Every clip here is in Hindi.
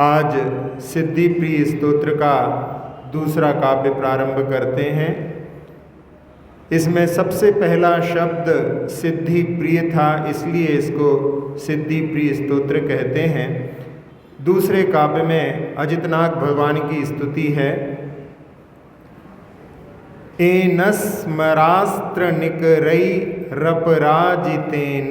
आज सिद्धि प्रिय स्तोत्र का दूसरा काव्य प्रारंभ करते हैं। इसमें सबसे पहला शब्द सिद्धि प्रिय था, इसलिए इसको सिद्धि प्रिय स्तोत्र कहते हैं। दूसरे काव्य में अजितनाग भगवान की स्तुति है। एनस्मरास्त्र निकरई रपराजितेन,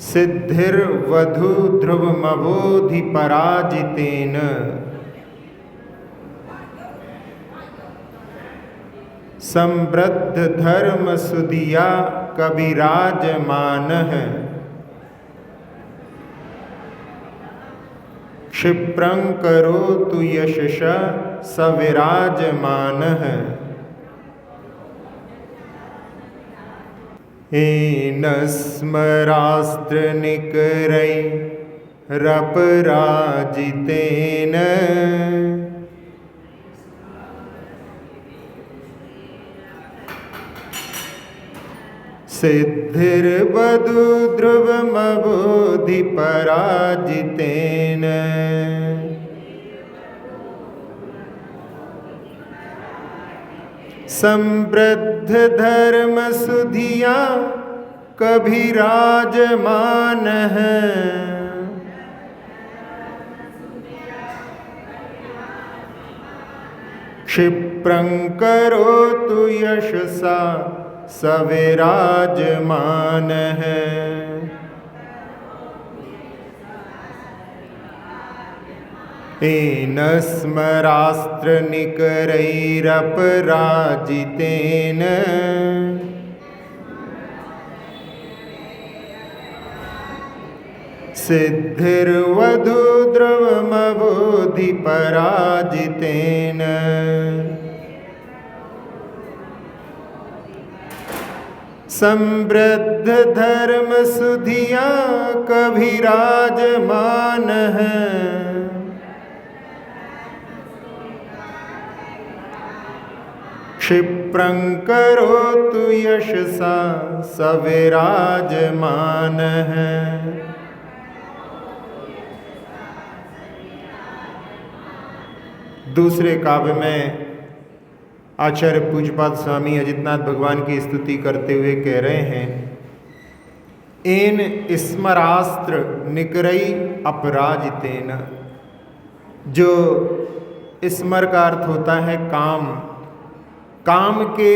सिद्धिर्वधू ध्रुवमवोधि पराजितेन, संवृद्ध धर्म सुदिया कविराजमानः, क्षिप्रं करोतु यशसा सविराजमानः। एनस्मरास्त्र निकरै रपराजितेन, सिद्धिर्वधू ध्रुवमवोधि पराजितेन, संवृद्ध धर्म सुधिया कभिराजमानः, क्षिप्रं करोतु यशसा सविराजमानः। एनस्मरास्त्र निकरैरपराजितेन, सिद्धिर्वधू ध्रुवमवोधि पराजितेन, संवृद्ध धर्म सुधिया कभिराजमानः, क्षिप्रं करोतु यशसा सविराजमानः। दूसरे काव्य में आचार्य पूज्यपाद स्वामी अजितनाथ भगवान की स्तुति करते हुए कह रहे हैं, एन स्मरास्त्र निकरई अपराजितेन। जो स्मर का अर्थ होता है काम, काम के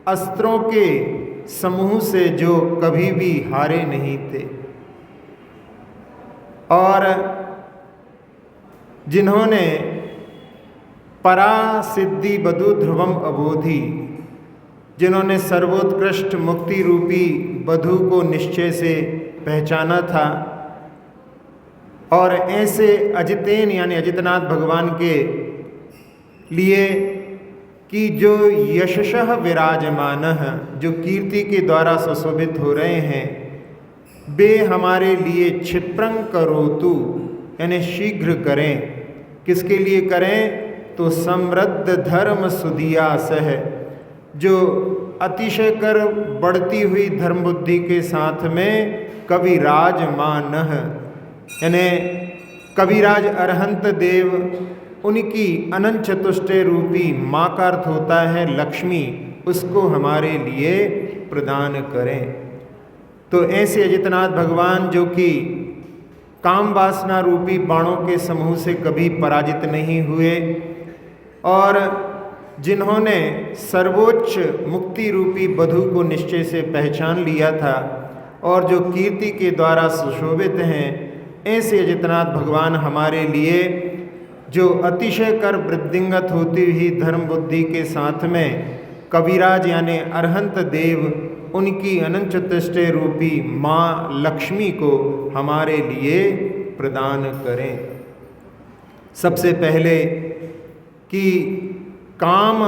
अस्त्रों के समूह से जो कभी भी हारे नहीं थे, और जिन्होंने परा सिद्धि बधु ध्रुवम अबोधि, जिन्होंने सर्वोत्कृष्ट मुक्ति रूपी बधु को निश्चय से पहचाना था, और ऐसे अजितेन यानी अजितनाथ भगवान के लिए कि जो यशसः विराजमानः, जो कीर्ति के द्वारा सुशोभित हो रहे हैं, वे हमारे लिए क्षिप्रं करोतु यानी शीघ्र करें। किसके लिए करें? तो समृद्ध धर्म सुदियासह, जो अतिशय कर बढ़ती हुई धर्म बुद्धि के साथ में कविराजमानः यानी कविराज अरहंत देव, उनकी अनंत चतुष्टय रूपी माँ का अर्थ होता है लक्ष्मी, उसको हमारे लिए प्रदान करें। तो ऐसे अजितनाथ भगवान जो कि काम वासना रूपी बाणों के समूह से कभी पराजित नहीं हुए, और जिन्होंने सर्वोच्च मुक्ति रूपी बधु को निश्चय से पहचान लिया था, और जो कीर्ति के द्वारा सुशोभित हैं, ऐसे अजितनाथ भगवान हमारे लिए जो अतिशय कर वृद्धिंगत होती हुई धर्म बुद्धि के साथ में कविराज यानी अरहंत देव, उनकी अनंत चतुष्टय रूपी माँ लक्ष्मी को हमारे लिए प्रदान करें। सबसे पहले कि काम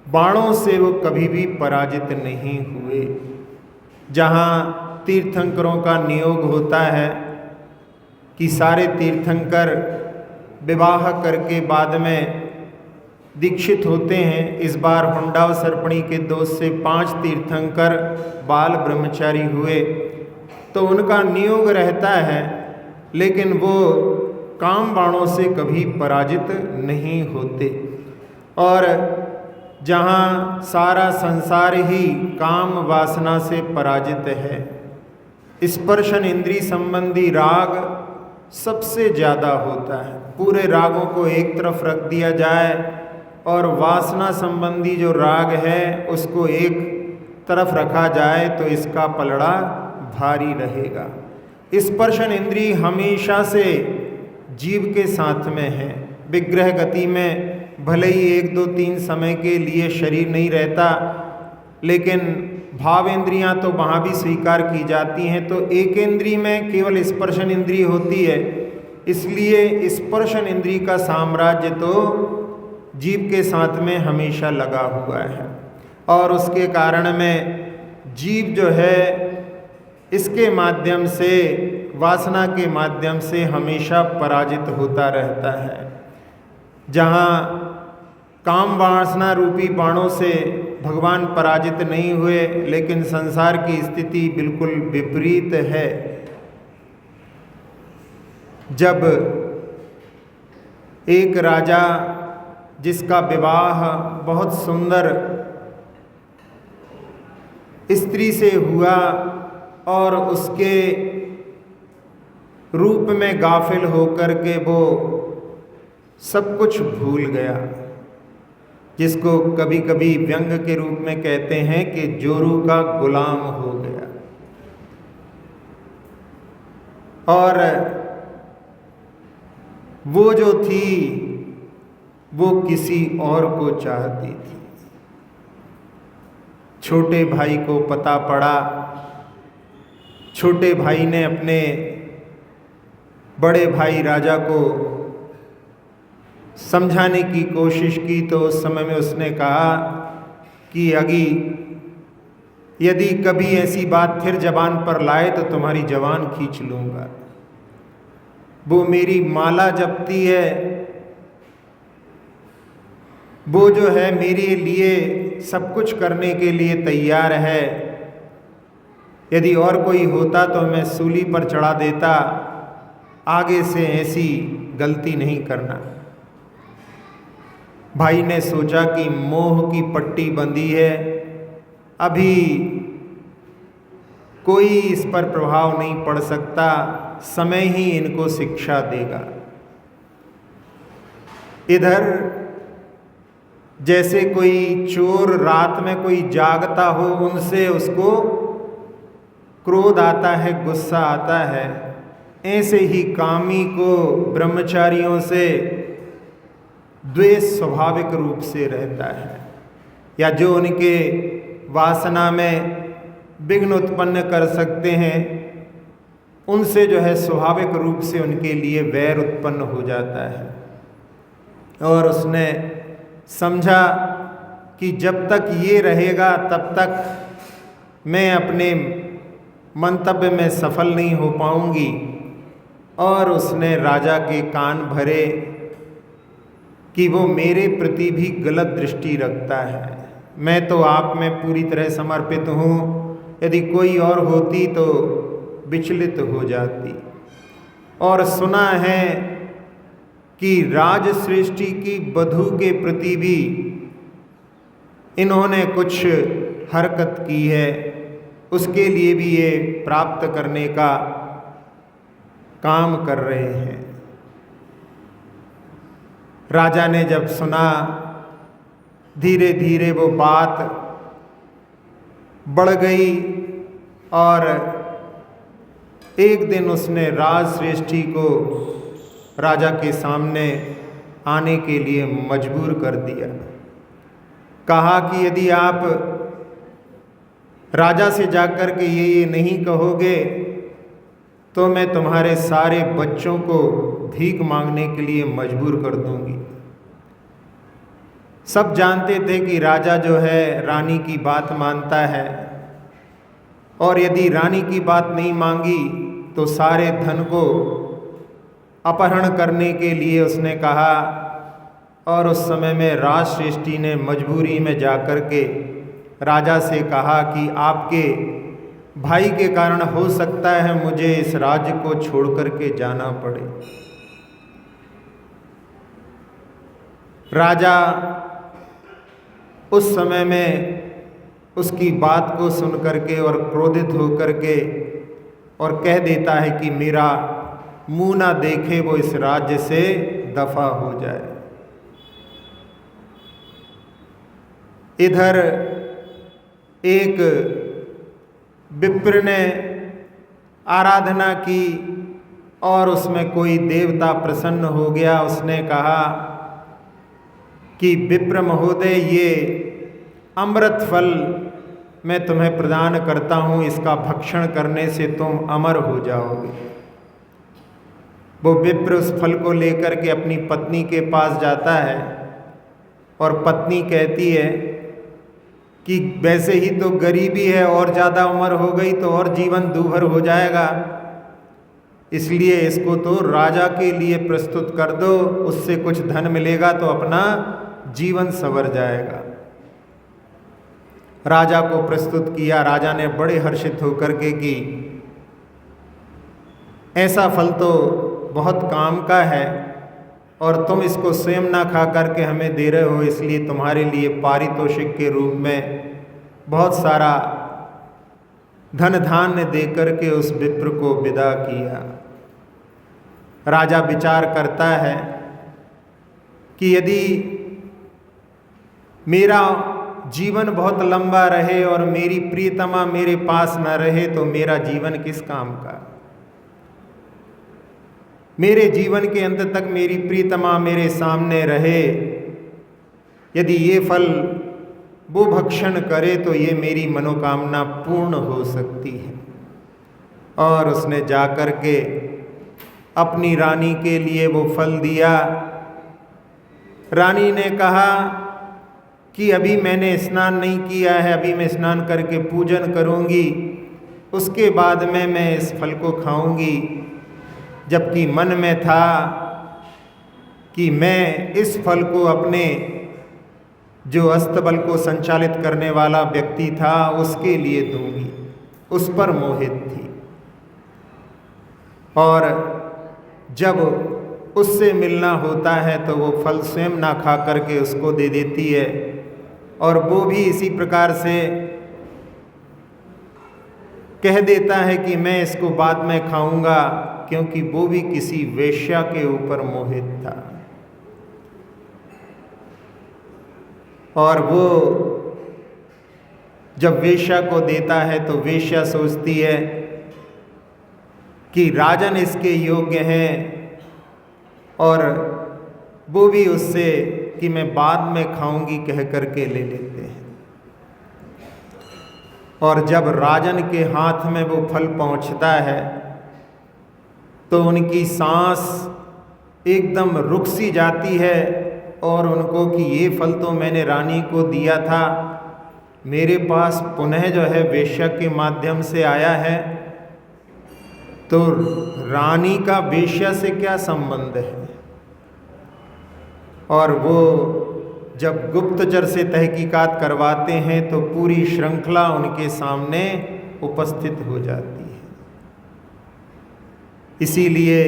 बाणों से वो कभी भी पराजित नहीं हुए। जहाँ तीर्थंकरों का नियोग होता है कि सारे तीर्थंकर विवाह करके बाद में दीक्षित होते हैं। इस बार हुंडाव सर्पणी के दोष से 5 तीर्थंकर बाल ब्रह्मचारी हुए, तो उनका नियोग रहता है, लेकिन वो काम बाणों से कभी पराजित नहीं होते। और जहाँ सारा संसार ही काम वासना से पराजित है, स्पर्शन इंद्री संबंधी राग सबसे ज़्यादा होता है। पूरे रागों को एक तरफ रख दिया जाए और वासना संबंधी जो राग है उसको एक तरफ रखा जाए तो इसका पलड़ा भारी रहेगा। स्पर्शन इंद्री हमेशा से जीव के साथ में है। विग्रह गति में भले ही 1, 2, 3 समय के लिए शरीर नहीं रहता, लेकिन भाव इंद्रियां तो वहाँ भी स्वीकार की जाती हैं। तो एक इंद्री में केवल स्पर्शन इंद्री होती है, इसलिए स्पर्शन इंद्री का साम्राज्य तो जीव के साथ में हमेशा लगा हुआ है, और उसके कारण में जीव जो है इसके माध्यम से, वासना के माध्यम से हमेशा पराजित होता रहता है। जहाँ काम वासना रूपी बाणों से भगवान पराजित नहीं हुए, लेकिन संसार की स्थिति बिल्कुल विपरीत है। जब एक राजा जिसका विवाह बहुत सुंदर स्त्री से हुआ और उसके रूप में गाफिल होकर के वो सब कुछ भूल गया, जिसको कभी कभी व्यंग के रूप में कहते हैं कि जोरू का गुलाम हो गया, और वो जो थी वो किसी और को चाहती थी। छोटे भाई को पता पड़ा, छोटे भाई ने अपने बड़े भाई राजा को समझाने की कोशिश की, तो उस समय में उसने कहा कि यदि कभी ऐसी बात फिर जबान पर लाए तो तुम्हारी जबान खींच लूँगा। वो मेरी माला जपती है, वो जो है मेरे लिए सब कुछ करने के लिए तैयार है। यदि और कोई होता तो मैं सूली पर चढ़ा देता, आगे से ऐसी गलती नहीं करना। भाई ने सोचा कि मोह की पट्टी बंधी है, अभी कोई इस पर प्रभाव नहीं पड़ सकता, समय ही इनको शिक्षा देगा। इधर जैसे कोई चोर रात में कोई जागता हो, उनसे उसको क्रोध आता है, गुस्सा आता है, ऐसे ही कामी को ब्रह्मचारियों से द्वेष स्वाभाविक रूप से रहता है, या जो उनके वासना में विघ्न उत्पन्न कर सकते हैं, उनसे जो है स्वाभाविक रूप से उनके लिए वैर उत्पन्न हो जाता है। और उसने समझा कि जब तक ये रहेगा तब तक मैं अपने मंतव्य में सफल नहीं हो पाऊंगी, और उसने राजा के कान भरे कि वो मेरे प्रति भी गलत दृष्टि रखता है। मैं तो आप में पूरी तरह समर्पित हूँ, यदि कोई और होती तो विचलित हो जाती। और सुना है कि राजश्रेष्ठी की वधू के प्रति भी इन्होंने कुछ हरकत की है, उसके लिए भी ये प्राप्त करने का काम कर रहे हैं। राजा ने जब सुना, धीरे धीरे वो बात बढ़ गई, और एक दिन उसने राजश्रेष्ठी को राजा के सामने आने के लिए मजबूर कर दिया। कहा कि यदि आप राजा से जाकर के ये नहीं कहोगे तो मैं तुम्हारे सारे बच्चों को भीख मांगने के लिए मजबूर कर दूंगी। सब जानते थे कि राजा जो है रानी की बात मानता है, और यदि रानी की बात नहीं मांगी तो सारे धन को अपहरण करने के लिए उसने कहा, और उस समय में राजश्रेष्ठी ने मजबूरी में जाकर के राजा से कहा कि आपके भाई के कारण हो सकता है मुझे इस राज्य को छोड़ करके जाना पड़े। राजा उस समय में उसकी बात को सुन करके और क्रोधित होकर के और कह देता है कि मेरा मुंह ना देखे वो इस राज्य से दफा हो जाए। इधर एक विप्र ने आराधना की और उसमें कोई देवता प्रसन्न हो गया। उसने कहा कि विप्र महोदय, ये अमृत फल मैं तुम्हें प्रदान करता हूँ, इसका भक्षण करने से तुम अमर हो जाओगे। वो विप्र उस फल को लेकर के अपनी पत्नी के पास जाता है और पत्नी कहती है कि वैसे ही तो गरीबी है और ज़्यादा उम्र हो गई तो और जीवन दूभर हो जाएगा, इसलिए इसको तो राजा के लिए प्रस्तुत कर दो, उससे कुछ धन मिलेगा तो अपना जीवन संवर जाएगा। राजा को प्रस्तुत किया। राजा ने बड़े हर्षित होकर के कि ऐसा फल तो बहुत काम का है और तुम इसको स्वयं ना खा करके हमें दे रहे हो, इसलिए तुम्हारे लिए पारितोषिक के रूप में बहुत सारा धन धान्य दे करके उस विप्र को विदा किया। राजा विचार करता है कि यदि मेरा जीवन बहुत लंबा रहे और मेरी प्रियतमा मेरे पास न रहे तो मेरा जीवन किस काम का। मेरे जीवन के अंत तक मेरी प्रियतमा मेरे सामने रहे, यदि ये फल वो भक्षण करे तो ये मेरी मनोकामना पूर्ण हो सकती है। और उसने जाकर के अपनी रानी के लिए वो फल दिया। रानी ने कहा कि अभी मैंने स्नान नहीं किया है, अभी मैं स्नान करके पूजन करूंगी, उसके बाद में मैं इस फल को खाऊंगी। जबकि मन में था कि मैं इस फल को अपने जो अस्तबल को संचालित करने वाला व्यक्ति था उसके लिए दूंगी, उस पर मोहित थी। और जब उससे मिलना होता है तो वो फल स्वयं ना खा करके उसको दे देती है और वो भी इसी प्रकार से कह देता है कि मैं इसको बाद में खाऊंगा, क्योंकि वो भी किसी वेश्या के ऊपर मोहित था। और वो जब वेश्या को देता है तो वेश्या सोचती है कि राजन इसके योग्य हैं और वो भी उससे कि मैं बाद में खाऊंगी कह करके ले लेते हैं। और जब राजन के हाथ में वो फल पहुंचता है तो उनकी सांस एकदम रुक सी जाती है और उनको कि ये फल तो मैंने रानी को दिया था, मेरे पास पुनः जो है वेश्या के माध्यम से आया है, तो रानी का वेश्या से क्या संबंध है। और वो जब गुप्तचर से तहकीकात करवाते हैं तो पूरी श्रृंखला उनके सामने उपस्थित हो जाती है। इसीलिए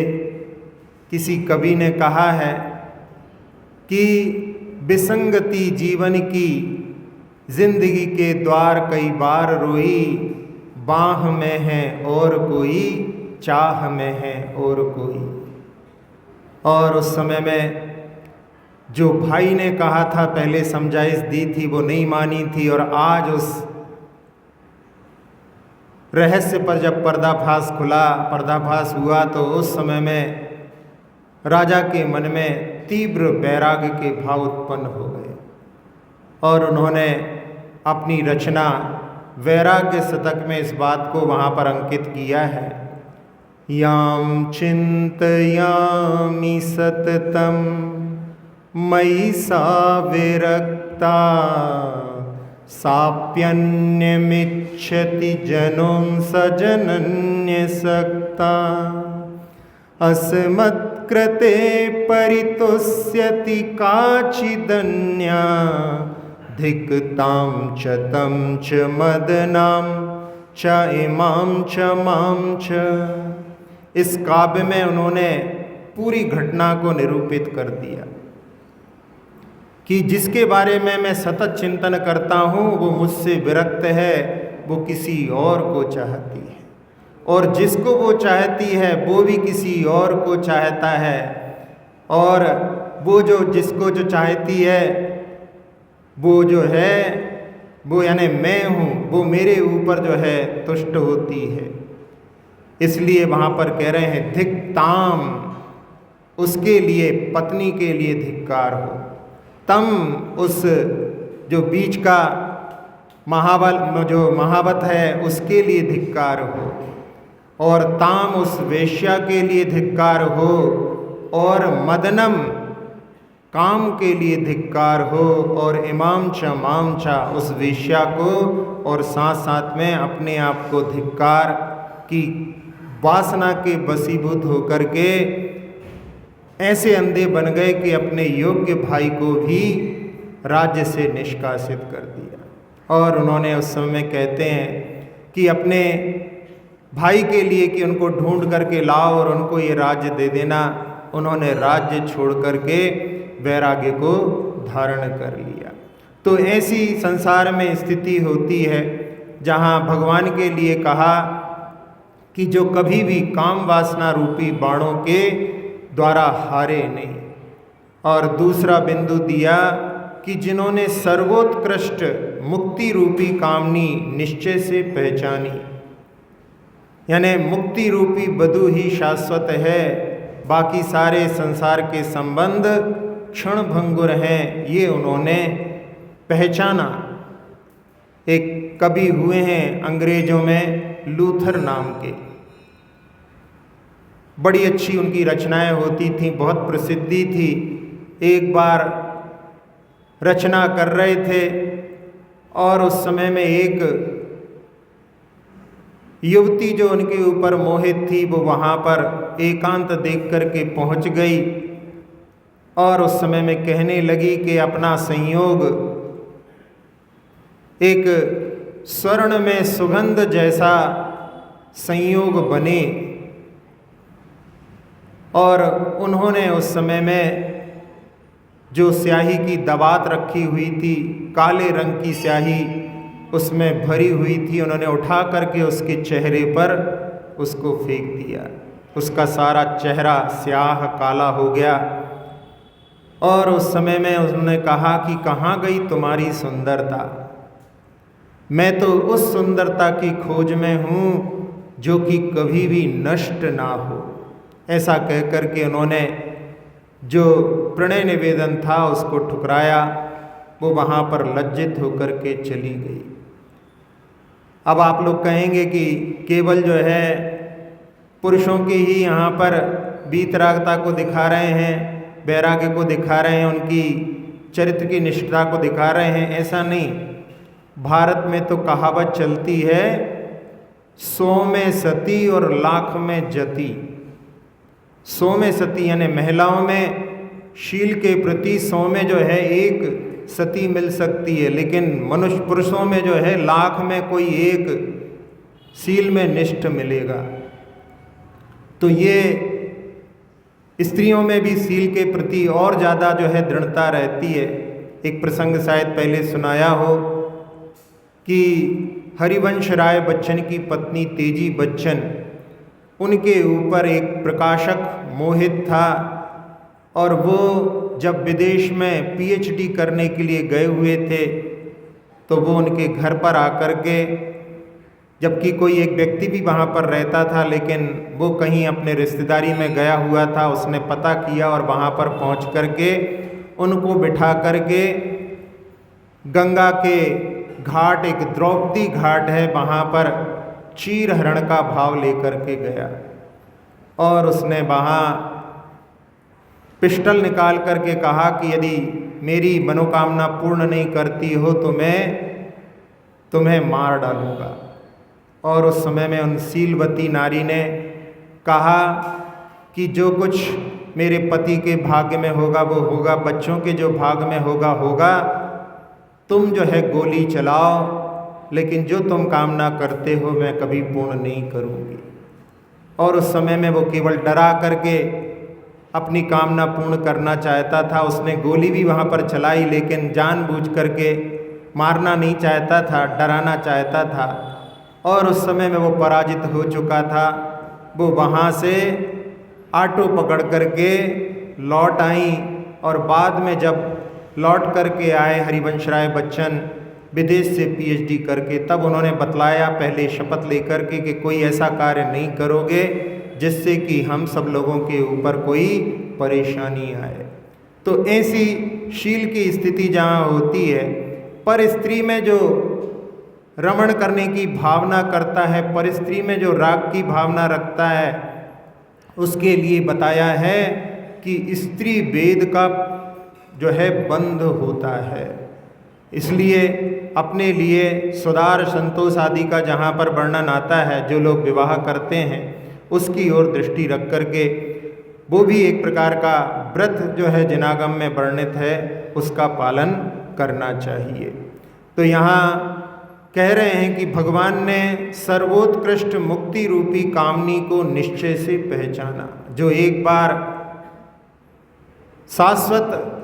किसी कवि ने कहा है कि विसंगति जीवन की, जिंदगी के द्वार कई बार रोई, बाह में है और कोई, चाह में है और कोई। और उस समय में जो भाई ने कहा था, पहले समझाइश दी थी, वो नहीं मानी थी। और आज उस रहस्य पर जब पर्दाफाश हुआ तो उस समय में राजा के मन में तीव्र वैराग्य के भाव उत्पन्न हो गए और उन्होंने अपनी रचना वैराग्य शतक में इस बात को वहाँ पर अंकित किया है। याम चिंतयामि सततम मयि सा विरक्ता, साप्यन्यमिच्छति जनों सजनन्य सक्ता, अस्मत् कृते परितुष्यति काचिदन्या धिक्तां च तं च मदनां च इमां च मां च। इस काव्य में उन्होंने पूरी घटना को निरूपित कर दिया कि जिसके बारे में मैं सतत चिंतन करता हूँ वो मुझसे विरक्त है, वो किसी और को चाहती है, और जिसको वो चाहती है वो भी किसी और को चाहता है, और वो जो जिसको जो चाहती है वो जो है वो यानी मैं हूँ, वो मेरे ऊपर जो है तुष्ट होती है। इसलिए वहाँ पर कह रहे हैं धिक्ताम, उसके लिए, पत्नी के लिए धिक्कार हो, तम, उस जो बीच का महावत है उसके लिए धिक्कार हो, और ताम, उस वेश्या के लिए धिक्कार हो, और मदनम, काम के लिए धिक्कार हो, और इमाम च माम चा, उस वेश्या को, और साथ साथ में अपने आप को धिक्कार की वासना के वशीभूत होकर के ऐसे अंधे बन गए कि अपने योग्य भाई को भी राज्य से निष्कासित कर दिया। और उन्होंने उस समय कहते हैं कि अपने भाई के लिए कि उनको ढूंढ करके लाओ और उनको ये राज्य दे देना, उन्होंने राज्य छोड़ करके वैराग्य को धारण कर लिया। तो ऐसी संसार में स्थिति होती है जहाँ भगवान के लिए कहा कि जो कभी भी काम वासना रूपी बाणों के द्वारा हारे नहीं, और दूसरा बिंदु दिया कि जिन्होंने सर्वोत्कृष्ट मुक्ति रूपी कामनी निश्चय से पहचानी, यानी मुक्ति रूपी बधु ही शाश्वत है, बाकी सारे संसार के संबंध क्षण भंगुर हैं, ये उन्होंने पहचाना। एक कवि हुए हैं अंग्रेजों में लूथर नाम के, बड़ी अच्छी उनकी रचनाएं होती थीं, बहुत प्रसिद्धि थी। एक बार रचना कर रहे थे और उस समय में एक युवती जो उनके ऊपर मोहित थी वो वहाँ पर एकांत देख करके पहुँच गई, और उस समय में कहने लगी कि अपना संयोग एक स्वर्ण में सुगंध जैसा संयोग बने। और उन्होंने उस समय में जो स्याही की दवात रखी हुई थी, काले रंग की स्याही उसमें भरी हुई थी, उन्होंने उठा करके उसके चेहरे पर उसको फेंक दिया। उसका सारा चेहरा स्याह काला हो गया। और उस समय में उन्होंने कहा कि कहाँ गई तुम्हारी सुंदरता, मैं तो उस सुंदरता की खोज में हूँ जो कि कभी भी नष्ट ना हो। ऐसा कह कर के उन्होंने जो प्रणय निवेदन था उसको ठुकराया, वो वहाँ पर लज्जित होकर के चली गई। अब आप लोग कहेंगे कि केवल जो है पुरुषों की ही यहाँ पर वीतरागता को दिखा रहे हैं, वैराग्य को दिखा रहे हैं, उनकी चरित्र की निष्ठा को दिखा रहे हैं, ऐसा नहीं। भारत में तो कहावत चलती है 100 में सती और लाख में जति। 100 में सती यानी महिलाओं में शील के प्रति 100 में जो है एक सती मिल सकती है, लेकिन मनुष्य पुरुषों में जो है लाख में कोई एक शील में निष्ठ मिलेगा। तो ये स्त्रियों में भी शील के प्रति और ज़्यादा जो है दृढ़ता रहती है। एक प्रसंग शायद पहले सुनाया हो कि हरिवंश राय बच्चन की पत्नी तेजी बच्चन, उनके ऊपर एक प्रकाशक मोहित था, और वो जब विदेश में पीएचडी करने के लिए गए हुए थे तो वो उनके घर पर आकर के, जबकि कोई एक व्यक्ति भी वहाँ पर रहता था लेकिन वो कहीं अपने रिश्तेदारी में गया हुआ था, उसने पता किया और वहाँ पर पहुँच कर के उनको बिठा कर के गंगा के घाट, एक द्रौपदी घाट है वहाँ पर, चीर हरण का भाव लेकर के गया, और उसने वहाँ पिस्टल निकाल करके कहा कि यदि मेरी मनोकामना पूर्ण नहीं करती हो तो मैं तुम्हें मार डालूँगा। और उस समय में उन शीलवती नारी ने कहा कि जो कुछ मेरे पति के भाग्य में होगा वो होगा, बच्चों के जो भाग्य में होगा होगा, तुम जो है गोली चलाओ, लेकिन जो तुम कामना करते हो मैं कभी पूर्ण नहीं करूँगी। और उस समय में वो केवल डरा करके अपनी कामना पूर्ण करना चाहता था। उसने गोली भी वहाँ पर चलाई, लेकिन जानबूझ करके मारना नहीं चाहता था, डराना चाहता था। और उस समय में वो पराजित हो चुका था। वो वहाँ से ऑटो पकड़ करके लौट आई, और बाद में जब लौट करके आए हरिवंश राय बच्चन विदेश से पीएचडी करके, तब उन्होंने बतलाया पहले शपथ लेकर के कि कोई ऐसा कार्य नहीं करोगे जिससे कि हम सब लोगों के ऊपर कोई परेशानी आए। तो ऐसी शील की स्थिति जहाँ होती है, पर स्त्री में जो रमण करने की भावना करता है, पर स्त्री में जो राग की भावना रखता है, उसके लिए बताया है कि स्त्री वेद का जो है बंध होता है। इसलिए अपने लिए सुदार संतोष आदि का जहाँ पर वर्णन आता है, जो लोग विवाह करते हैं उसकी ओर दृष्टि रख करके, वो भी एक प्रकार का व्रत जो है जिनागम में वर्णित है, उसका पालन करना चाहिए। तो यहाँ कह रहे हैं कि भगवान ने सर्वोत्कृष्ट मुक्ति रूपी कामनी को निश्चय से पहचाना। जो एक बार शाश्वत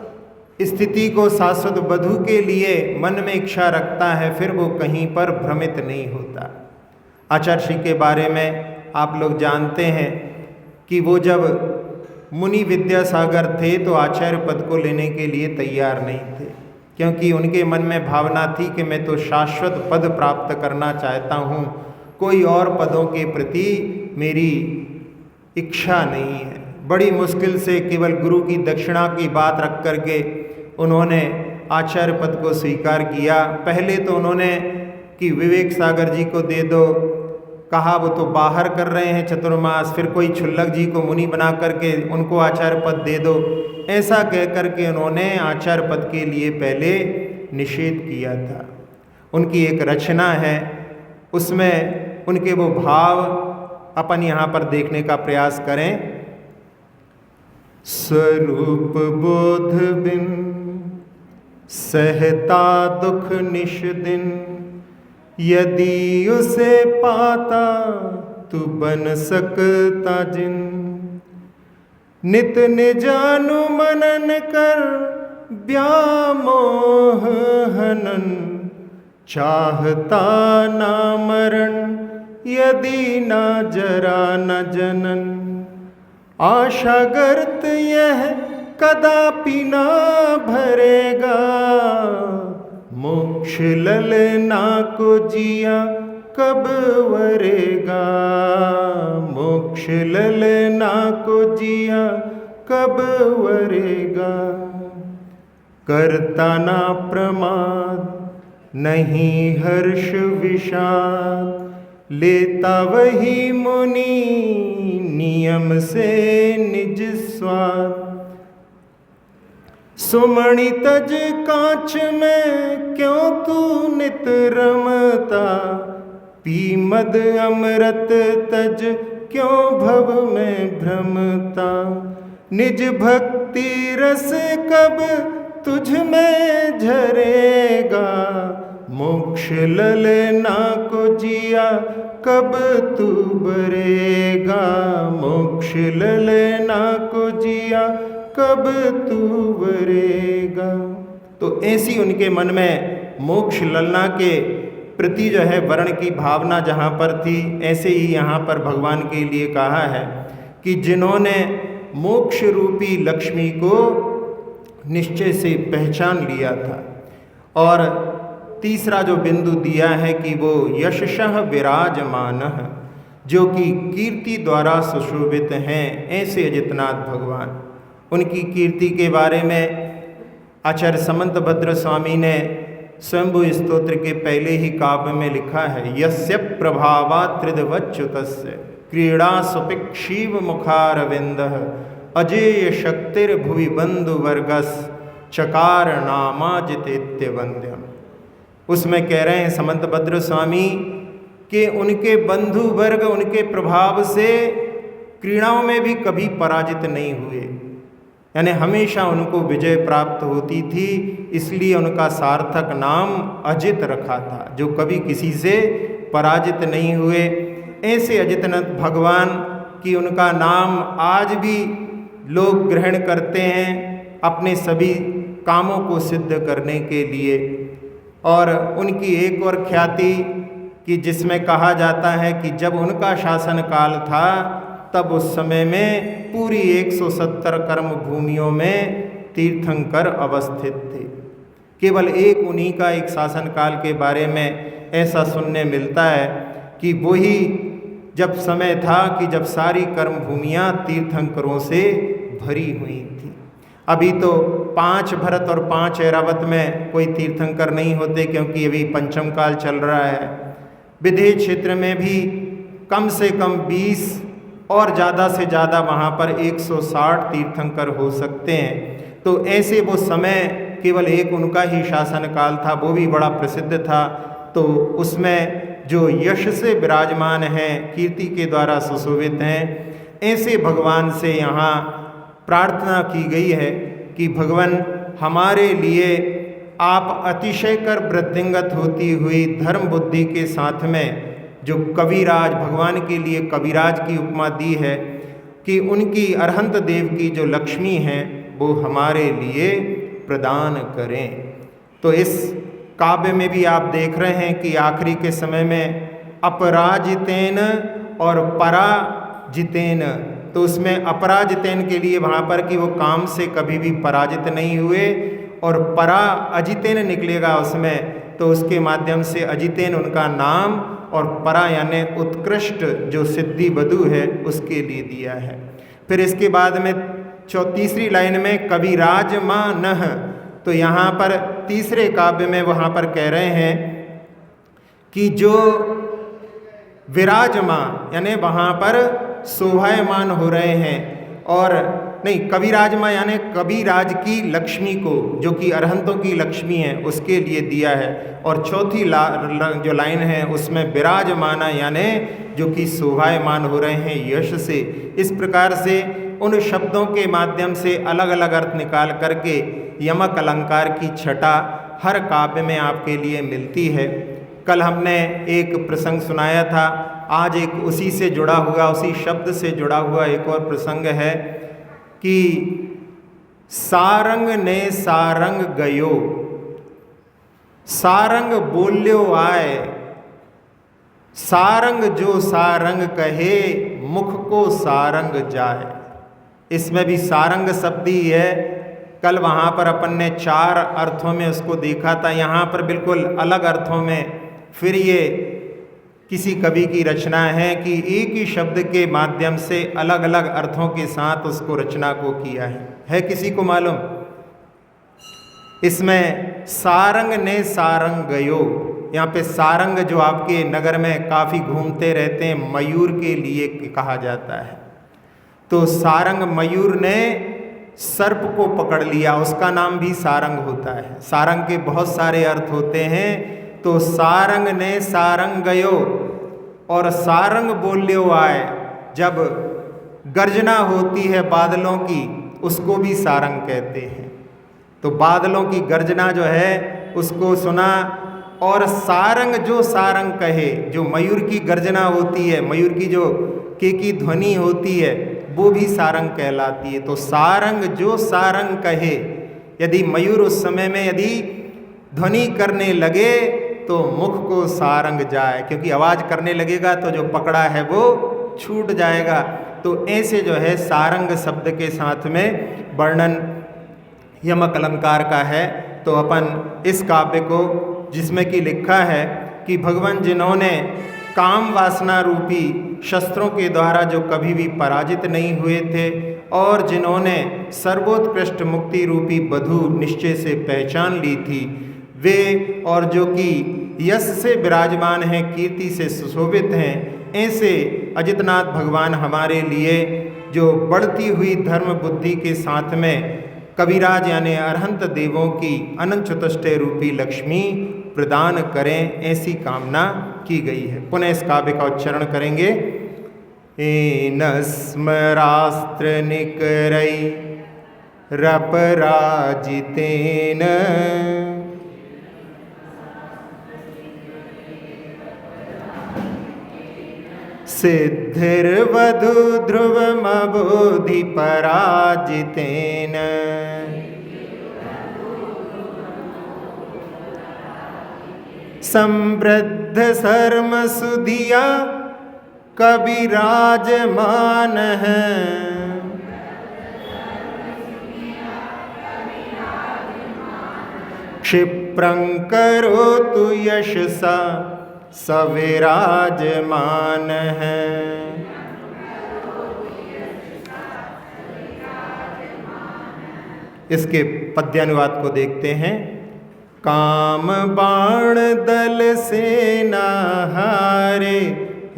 स्थिति को, शाश्वत वधु के लिए मन में इच्छा रखता है, फिर वो कहीं पर भ्रमित नहीं होता। आचार्य श्री के बारे में आप लोग जानते हैं कि वो जब मुनि विद्यासागर थे तो आचार्य पद को लेने के लिए तैयार नहीं थे, क्योंकि उनके मन में भावना थी कि मैं तो शाश्वत पद प्राप्त करना चाहता हूँ, कोई और पदों के प्रति मेरी इच्छा नहीं है। बड़ी मुश्किल से केवल गुरु की दक्षिणा की बात रख करके उन्होंने आचार्य पद को स्वीकार किया। पहले तो उन्होंने कि विवेक सागर जी को दे दो, कहा वो तो बाहर कर रहे हैं चतुर्मास, फिर कोई क्षुल्लक जी को मुनि बना करके उनको आचार्य पद दे दो। ऐसा कह करके उन्होंने आचार्य पद के लिए पहले निषेध किया था। उनकी एक रचना है, उसमें उनके वो भाव अपन यहाँ पर देखने का प्रयास करें। स्वरूप बोध बिन सहता दुख निश दिन, यदि उसे पाता तू बन सकता जिन। नित निजानु मनन कर व्यामोह हनन, चाहता ना मरण यदि ना जरा न जनन। आशा गर्त यह कदापि ना भरेगा, मोक्ष ललना को जिया कब वरेगा। मोक्ष ललना को जिया कब वरेगा। करता ना प्रमाद नहीं हर्ष विषाद, लेता वही मुनि नियम से निज स्वाद। सुमणि तज कांच में क्यों तू नित रमता, पी मद अमृत तज क्यों भव में भ्रमता। निज भक्ति रस कब तुझ में झरेगा, मोक्ष ललना को जिया कब तू बरेगा। मोक्ष ललना को जिया कब तू बरेगा। तो ऐसी उनके मन में मोक्ष ललना के प्रति जो है वर्ण की भावना जहाँ पर थी, ऐसे ही यहाँ पर भगवान के लिए कहा है कि जिन्होंने मोक्ष रूपी लक्ष्मी को निश्चय से पहचान लिया था। और तीसरा जो बिंदु दिया है कि वो यशशः विराजमानः, जो कि कीर्ति द्वारा सुशोभित हैं, ऐसे अजितनाथ भगवान। उनकी कीर्ति के बारे में आचार्य समंतभद्र स्वामी ने स्वयंभू स्तोत्र के पहले ही काव्य में लिखा है, यस्य प्रभावात् त्रिदवच्युतस्य क्रीड़ा सुपिक्षीव मुखारविंदः, अजेय शक्तिर्भुवि बंधुवर्गस चकार नामाजितेत्य वंद्यम। उसमें कह रहे हैं समंतभद्र स्वामी कि उनके बंधु वर्ग उनके प्रभाव से क्रीड़ाओं में भी कभी पराजित नहीं हुए, यानी हमेशा उनको विजय प्राप्त होती थी, इसलिए उनका सार्थक नाम अजित रखा था, जो कभी किसी से पराजित नहीं हुए। ऐसे अजितनाथ भगवान की उनका नाम आज भी लोग ग्रहण करते हैं अपने सभी कामों को सिद्ध करने के लिए। और उनकी एक और ख्याति कि जिसमें कहा जाता है कि जब उनका शासन काल था तब उस समय में पूरी 170 कर्म भूमियों में तीर्थंकर अवस्थित थे। केवल एक उन्हीं का एक शासन काल के बारे में ऐसा सुनने मिलता है कि वही जब समय था कि जब सारी कर्म भूमियाँ तीर्थंकरों से भरी हुई थी। अभी तो 5 भरत और 5 ऐरावत में कोई तीर्थंकर नहीं होते, क्योंकि अभी पंचम काल चल रहा है। विदेह क्षेत्र में भी कम से कम 20 और ज़्यादा से ज़्यादा वहाँ पर 160 तीर्थंकर हो सकते हैं। तो ऐसे वो समय केवल एक उनका ही शासन काल था, वो भी बड़ा प्रसिद्ध था। तो उसमें जो यश से विराजमान हैं, कीर्ति के द्वारा सुशोभित हैं, ऐसे भगवान से यहाँ प्रार्थना की गई है कि भगवान हमारे लिए आप अतिशय कर वृद्धिंगत होती हुई धर्म बुद्धि के साथ में जो कविराज, भगवान के लिए कविराज की उपमा दी है कि उनकी अरहंत देव की जो लक्ष्मी हैं वो हमारे लिए प्रदान करें। तो इस काव्य में भी आप देख रहे हैं कि आखिरी के समय में अपराजितेन और पराजितेन, तो उसमें अपराजितेन के लिए वहाँ पर कि वो काम से कभी भी पराजित नहीं हुए, और परा अजितेन निकलेगा उसमें, तो उसके माध्यम से अजितेन उनका नाम और परा यानी उत्कृष्ट जो सिद्धि बधु है उसके लिए दिया है। फिर इसके बाद में तीसरी लाइन में कविराजमानः, तो यहाँ पर तीसरे काव्य में वहाँ पर कह रहे हैं कि जो विराजमान यानी वहाँ पर शोभायमान हो रहे हैं, और नहीं कविराजमा यानी कविराज की लक्ष्मी को, जो कि अरहंतों की लक्ष्मी है, उसके लिए दिया है। और चौथी जो लाइन है उसमें विराजमाना यानी जो कि शोभायमान हो रहे हैं यश से। इस प्रकार से उन शब्दों के माध्यम से अलग अलग अर्थ निकाल करके यमक अलंकार की छटा हर काव्य में आपके लिए मिलती है। कल हमने एक प्रसंग सुनाया था, आज एक उसी से जुड़ा हुआ, उसी शब्द से जुड़ा हुआ एक और प्रसंग है कि सारंग ने सारंग गयो, सारंग बोल्यो आए, सारंग जो सारंग कहे, मुख को सारंग जाए। इसमें भी सारंग शब्द ही है। कल वहाँ पर अपन ने 4 अर्थों में उसको देखा था, यहाँ पर बिल्कुल अलग अर्थों में फिर ये किसी कवि की रचना है कि एक ही शब्द के माध्यम से अलग अलग अर्थों के साथ उसको रचना को किया है किसी को मालूम? इसमें सारंग ने सारंग गयो, यहाँ पे सारंग जो आपके नगर में काफ़ी घूमते रहते हैं, मयूर के लिए कहा जाता है। तो सारंग मयूर ने सर्प को पकड़ लिया, उसका नाम भी सारंग होता है। सारंग के बहुत सारे अर्थ होते हैं। तो सारंग ने सारंग गयो और सारंग बोल्यो आए, जब गर्जना होती है बादलों की उसको भी सारंग कहते हैं। तो बादलों की गर्जना जो है उसको सुना, और सारंग जो सारंग कहे, जो मयूर की गर्जना होती है, मयूर की जो की ध्वनि होती है वो भी सारंग कहलाती है। तो सारंग जो सारंग कहे, यदि मयूर उस समय में यदि ध्वनि करने लगे तो मुख को सारंग जाए, क्योंकि आवाज़ करने लगेगा तो जो पकड़ा है वो छूट जाएगा। तो ऐसे जो है सारंग शब्द के साथ में वर्णन यमक अलंकार का है। तो अपन इस काव्य को, जिसमें कि लिखा है कि भगवान जिन्होंने काम वासना रूपी शस्त्रों के द्वारा जो कभी भी पराजित नहीं हुए थे, और जिन्होंने सर्वोत्कृष्ट मुक्ति रूपी बधु निश्चय से पहचान ली थी, वे और जो कि यश से विराजमान हैं, कीर्ति से सुशोभित हैं, ऐसे अजितनाथ भगवान हमारे लिए जो बढ़ती हुई धर्म बुद्धि के साथ में कविराज यानी अरहंत देवों की अनंत चतुष्टय रूपी लक्ष्मी प्रदान करें, ऐसी कामना की गई है। पुनः इस काव्य का उच्चारण करेंगे। एनस्मरास्त्र निकरै रपराजितेन सिद्धिर्वधु ध्रुवमबोधि पराजितेन संवृद्ध सर्म सुधिया कविराजमान है क्षिप्रं करोतु यशसा सविराजमान है। इसके पद्यानुवाद को देखते हैं। काम बाण दल सेना हारे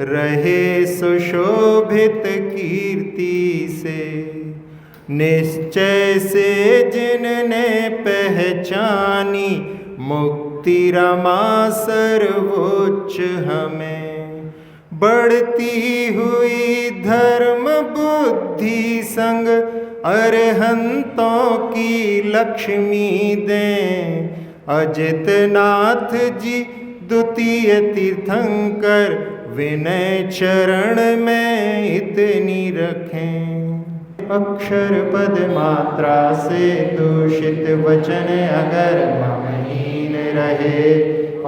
रहे सुशोभित कीर्ति से निश्चय से जिनने पहचानी मुक्ति रमा सर्वोच्च हमें बढ़ती हुई धर्म बुद्धि संग अरहंतों की लक्ष्मी दें अजितनाथ जी द्वितीय तीर्थंकर विनय चरण में इतनी रखें। अक्षर पद मात्रा से दूषित वचन अगर ममहीन रहे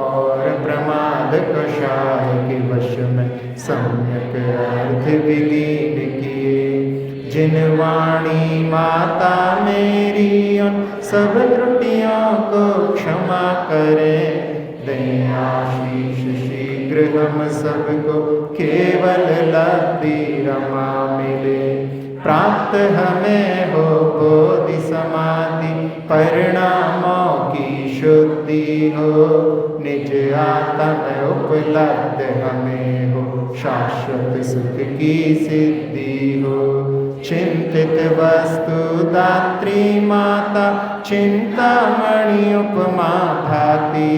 और प्रमाद कषाय के वश में सम्यक अर्थ विलीन किए जिन वाणी माता मेरी उन सब त्रुटियों को क्षमा करें दें आशीष शीघ्र हम सबको केवल लब्धि रमा मिले प्राप्त हमें हो बोधि समाधि परिणामों की शुद्धि हो निज आत्म उपलब्ध हमें हो शाश्वत सुख की सिद्धि हो चिंतित वस्तु दात्री माता चिंतामणि उपमा भाती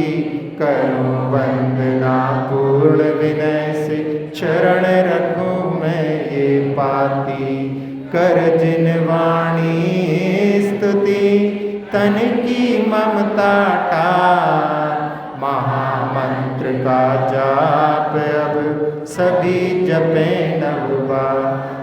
करूं वंदना पूर्ण विनय से चरण रखूं मैं ये पाती कर जिन वाणी स्तुति तन की ममता टार महामंत्र का जाप अब सभी जपे नव बार